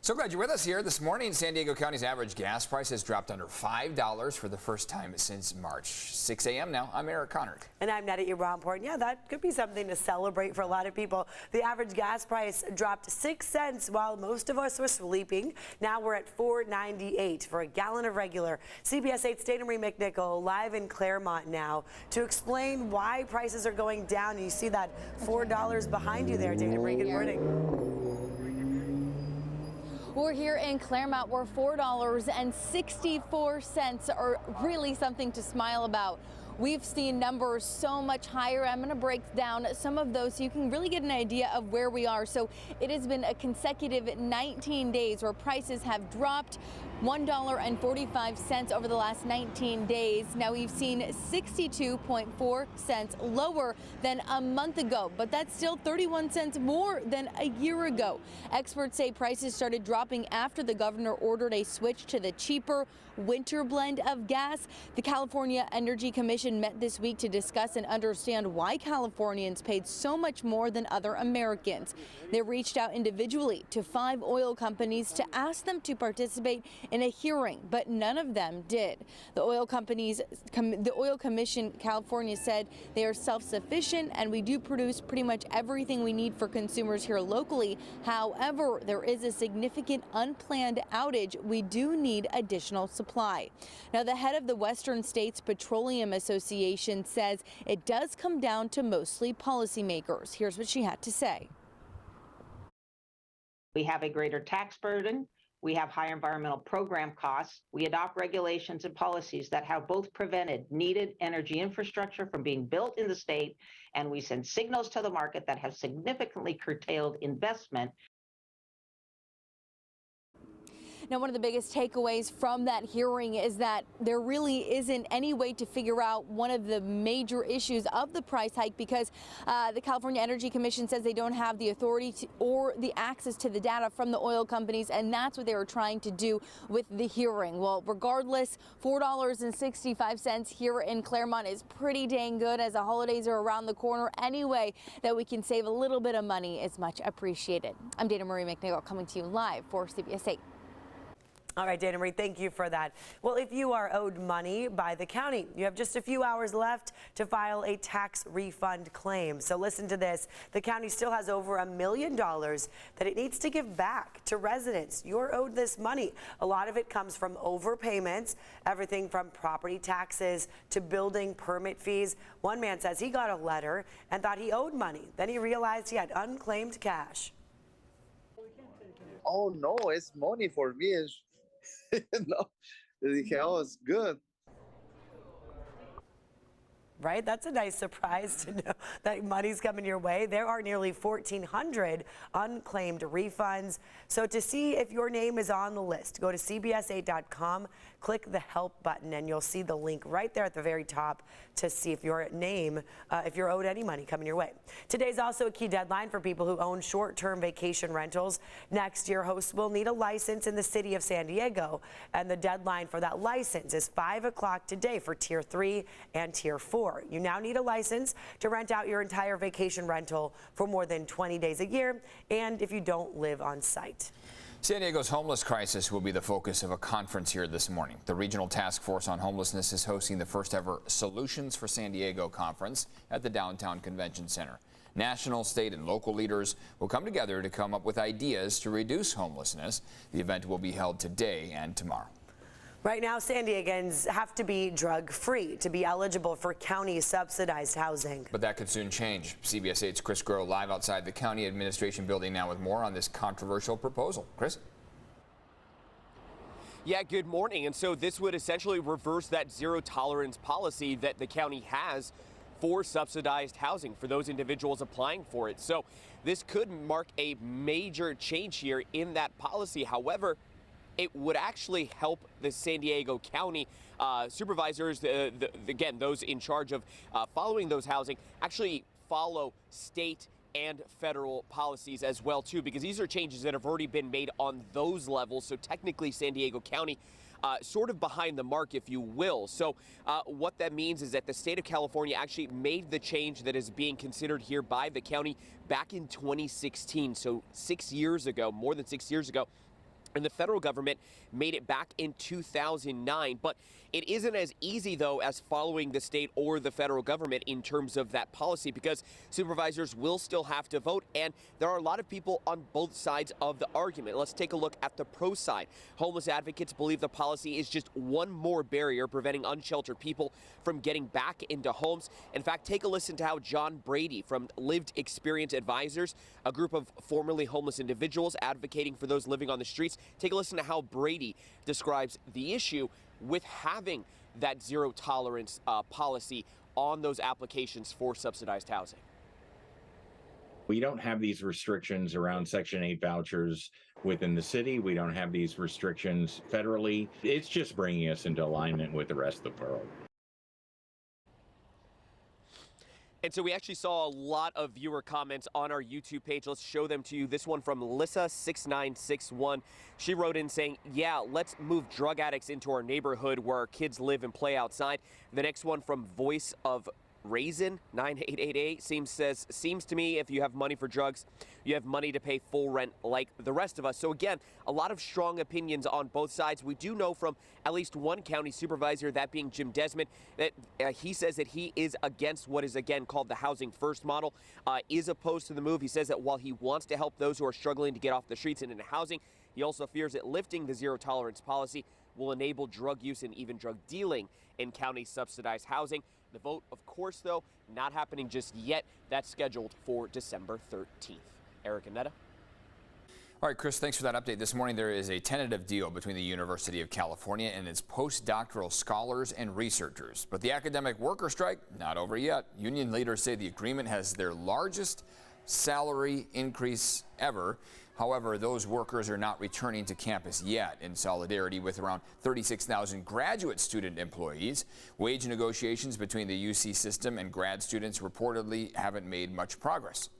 So glad you're with us here this morning. San Diego County's average gas price has dropped under $5 for the first time since March. 6 a.m. now. I'm Eric Connard. And I'm Netta Iranport. Yeah, that could be something to celebrate for a lot of people. The average gas price dropped 6 cents while most of us were sleeping. Now we're at $4.98 for a gallon of regular. CBS 8's Dana Marie McNichol live in Claremont now to explain why prices are going down. And you see that $4 behind you there, Dana Marie. Good morning. We're here in Claremont where $4.64 are really something to smile about. We've seen numbers so much higher. I'm going to break down some of those so you can really get an idea of where we are. So it has been a consecutive 19 days where prices have dropped $1.45 over the last 19 days. Now we've seen 62.4 cents lower than a month ago, but that's still 31 cents more than a year ago. Experts say prices started dropping after the governor ordered a switch to the cheaper winter blend of gas. The California Energy Commission met this week to discuss and understand why Californians paid so much more than other Americans. They reached out individually to 5 oil companies to ask them to participate in a hearing, but none of them did. The oil Commission California said they are self-sufficient and we do produce pretty much everything we need for consumers here locally. However, there is a significant unplanned outage. We do need additional supply. Now, the head of the Western States Petroleum Association says it does come down to mostly policymakers. Here's what she had to say. We have a greater tax burden. We have higher environmental program costs. We adopt regulations and policies that have both prevented needed energy infrastructure from being built in the state, and we send signals to the market that have significantly curtailed investment. Now, one of the biggest takeaways from that hearing is that there really isn't any way to figure out one of the major issues of the price hike because the California Energy Commission says they don't have the authority or the access to the data from the oil companies, and that's what they were trying to do with the hearing. Well, regardless, $4.65 here in Claremont is pretty dang good as the holidays are around the corner. Any way that we can save a little bit of money is much appreciated. I'm Dana Marie McNichol coming to you live for CBS 8. All right, Dana Marie, thank you for that. Well, if you are owed money by the county, you have just a few hours left to file a tax refund claim. So listen to this. The county still has over $1 million that it needs to give back to residents. You're owed this money. A lot of it comes from overpayments, everything from property taxes to building permit fees. One man says he got a letter and thought he owed money. Then he realized he had unclaimed cash. Oh, no, it's money for me. No, oh, it's good. Right? That's a nice surprise to know that money's coming your way. There are nearly 1,400 unclaimed refunds. So to see if your name is on the list, go to cbs8.com, click the help button, and you'll see the link right there at the very top to see if your name, if you're owed any money coming your way. Today's also a key deadline for people who own short-term vacation rentals. Next year, hosts will need a license in the city of San Diego, and the deadline for that license is 5 o'clock today for Tier 3 and Tier 4. You now need a license to rent out your entire vacation rental for more than 20 days a year, and if you don't live on site. San Diego's homeless crisis will be the focus of a conference here this morning. The Regional Task Force on Homelessness is hosting the first ever Solutions for San Diego conference at the Downtown Convention Center. National, state, and local leaders will come together to come up with ideas to reduce homelessness. The event will be held today and tomorrow. Right now, San Diegans have to be drug-free to be eligible for county subsidized housing. But that could soon change. CBS 8's Chris Groh live outside the county administration building now with more on this controversial proposal. Chris? Yeah, good morning. And so this would essentially reverse that zero tolerance policy that the county has for subsidized housing for those individuals applying for it. So this could mark a major change here in that policy. However, it would actually help the San Diego County supervisors, again, those in charge of following those housing, actually follow state and federal policies as well, too, because these are changes that have already been made on those levels. So technically, San Diego County sort of behind the mark, if you will. So what that means is that the state of California actually made the change that is being considered here by the county back in 2016. So 6 years ago, more than 6 years ago. And the federal government made it back in 2009. But it isn't as easy, though, as following the state or the federal government in terms of that policy, because supervisors will still have to vote. And there are a lot of people on both sides of the argument. Let's take a look at the pro side. Homeless advocates believe the policy is just one more barrier preventing unsheltered people from getting back into homes. In fact, take a listen to how John Brady from Lived Experience Advisors, a group of formerly homeless individuals advocating for those living on the streets, take a listen to how Brady describes the issue with having that zero tolerance policy on those applications for subsidized housing. We don't have these restrictions around Section 8 vouchers within the city. We don't have these restrictions federally. It's just bringing us into alignment with the rest of the world. And so we actually saw a lot of viewer comments on our YouTube page. Let's show them to you. This one from Lissa6961. She wrote in saying, yeah, let's move drug addicts into our neighborhood where our kids live and play outside. The next one from Voice of Raisin 9888 seems to me if you have money for drugs, you have money to pay full rent like the rest of us. So again, a lot of strong opinions on both sides. We do know from at least one county supervisor, that being Jim Desmond, that he says that he is against what is again called the housing first model, is opposed to the move. He says that while he wants to help those who are struggling to get off the streets and into housing, he also fears that lifting the zero tolerance policy will enable drug use and even drug dealing in county subsidized housing. The vote, of course, though, not happening just yet. That's scheduled for December 13th. Eric and Netta. All right, Chris, thanks for that update. This morning, there is a tentative deal between the University of California and its postdoctoral scholars and researchers. But the academic worker strike, not over yet. Union leaders say the agreement has their largest salary increase ever. However, those workers are not returning to campus yet in solidarity with around 36,000 graduate student employees. Wage negotiations between the UC system and grad students reportedly haven't made much progress.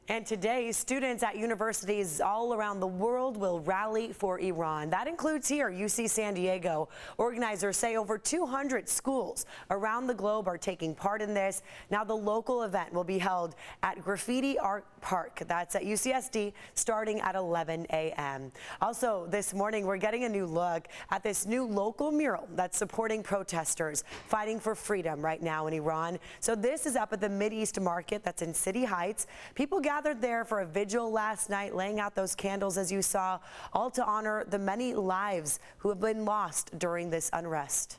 And today, students at universities all around the world will rally for Iran. That includes here, UC San Diego. Organizers say over 200 schools around the globe are taking part in this. Now, the local event will be held at Graffiti Art Park. That's at UCSD, starting at 11 a.m. Also, this morning, we're getting a new look at this new local mural that's supporting protesters fighting for freedom right now in Iran. So this is up at the Mideast Market that's in City Heights. People gathered there for a vigil last night, laying out those candles as you saw, all to honor the many lives who have been lost during this unrest.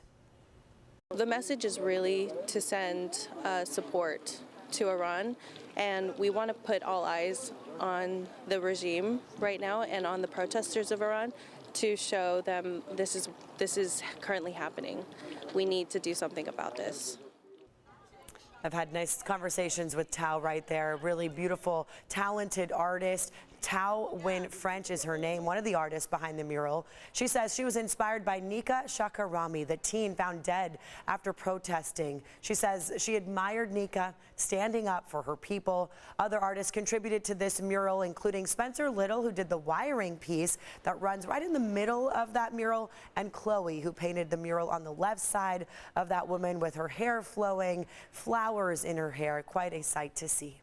The message is really to send support to Iran, and we want to put all eyes on the regime right now and on the protesters of Iran to show them this is currently happening. We need to do something about this. I've had nice conversations with Tao right there. Really beautiful, talented artist. Tao Win French is her name, one of the artists behind the mural. She says she was inspired by Nika Shakarami, the teen found dead after protesting. She says she admired Nika standing up for her people. Other artists contributed to this mural, including Spencer Little, who did the wiring piece that runs right in the middle of that mural, and Chloe, who painted the mural on the left side of that woman with her hair flowing, flowers in her hair. Quite a sight to see.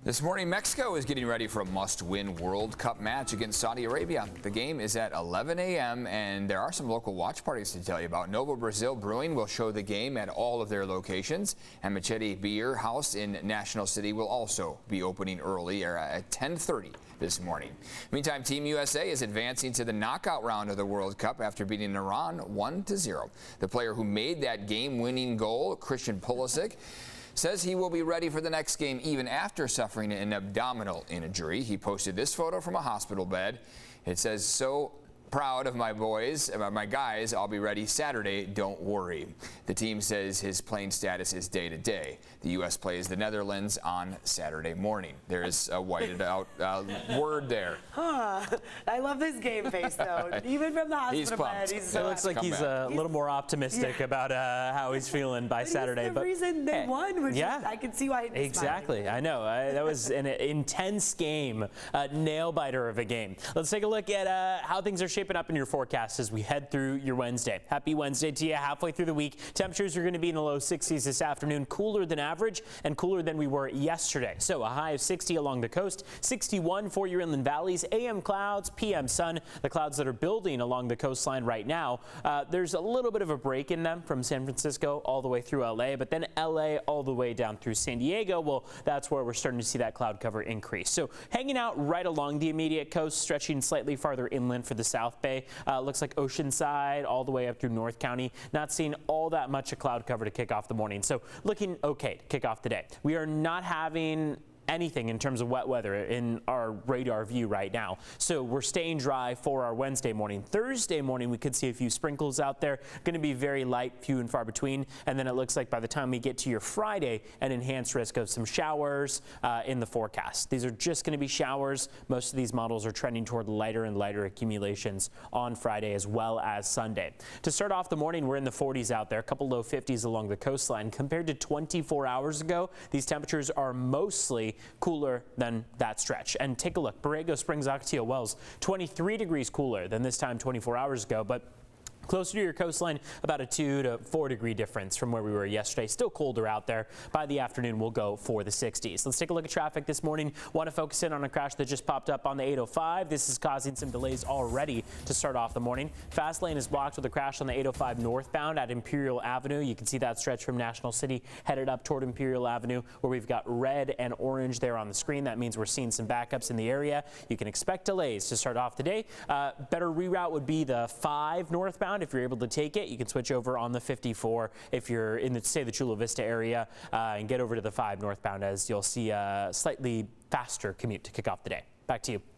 This morning, Mexico is getting ready for a must-win World Cup match against Saudi Arabia. The game is at 11 a.m. and there are some local watch parties to tell you about. Novo Brazil Brewing will show the game at all of their locations, and Machete Beer House in National City will also be opening early at 10:30 this morning. Meantime, Team USA is advancing to the knockout round of the World Cup after beating Iran 1-0. The player who made that game-winning goal, Christian Pulisic, says he will be ready for the next game even after suffering an abdominal injury. He posted this photo from a hospital bed. It says, "So proud of my boys, my guys. I'll be ready Saturday, don't worry." The team says his playing status is day-to-day. The U.S. plays the Netherlands on Saturday morning. There is a whited out word there. Huh. I love his game face, though. Even from the hospital bed, he's so it looks like he's a little more optimistic about how he's feeling by Saturday. The reason they won, which yeah, I can see why. Exactly. Smiling. I know. That was an intense game, nail-biter of a game. Let's take a look at how things are shaping up in your forecast as we head through your Wednesday. Happy Wednesday to you, halfway through the week. Temperatures are going to be in the low 60s this afternoon, cooler than average and cooler than we were yesterday. So a high of 60 along the coast, 61 for your inland valleys, AM clouds, PM sun. The clouds that are building along the coastline right now, there's a little bit of a break in them from San Francisco all the way through LA, but then LA all the way down through San Diego. Well, that's where we're starting to see that cloud cover increase. So hanging out right along the immediate coast, stretching slightly farther inland for the South Bay. Looks like Oceanside all the way up through North County. Not seeing all that much of cloud cover to kick off the morning. So looking okay to kick off the day. We are not having anything in terms of wet weather in our radar view right now. So we're staying dry for our Wednesday morning. Thursday morning, we could see a few sprinkles out there. Going to be very light, few and far between. And then it looks like by the time we get to your Friday, an enhanced risk of some showers in the forecast. These are just going to be showers. Most of these models are trending toward lighter and lighter accumulations on Friday as well as Sunday. To start off the morning, we're in the 40s out there, a couple low 50s along the coastline. Compared to 24 hours ago, these temperatures are mostly cooler than that stretch. And take a look, Borrego Springs, Ocotillo Wells, 23 degrees cooler than this time 24 hours ago, but closer to your coastline, about a 2 to 4 degree difference from where we were yesterday. Still colder out there. By the afternoon, we'll go for the 60s. Let's take a look at traffic this morning. Want to focus in on a crash that just popped up on the 805. This is causing some delays already to start off the morning. Fast lane is blocked with a crash on the 805 northbound at Imperial Avenue. You can see that stretch from National City headed up toward Imperial Avenue, where we've got red and orange there on the screen. That means we're seeing some backups in the area. You can expect delays to start off the day. Better reroute would be the 5 northbound. If you're able to take it, you can switch over on the 54 if you're in the, say, the Chula Vista area and get over to the 5 northbound, as you'll see a slightly faster commute to kick off the day. Back to you.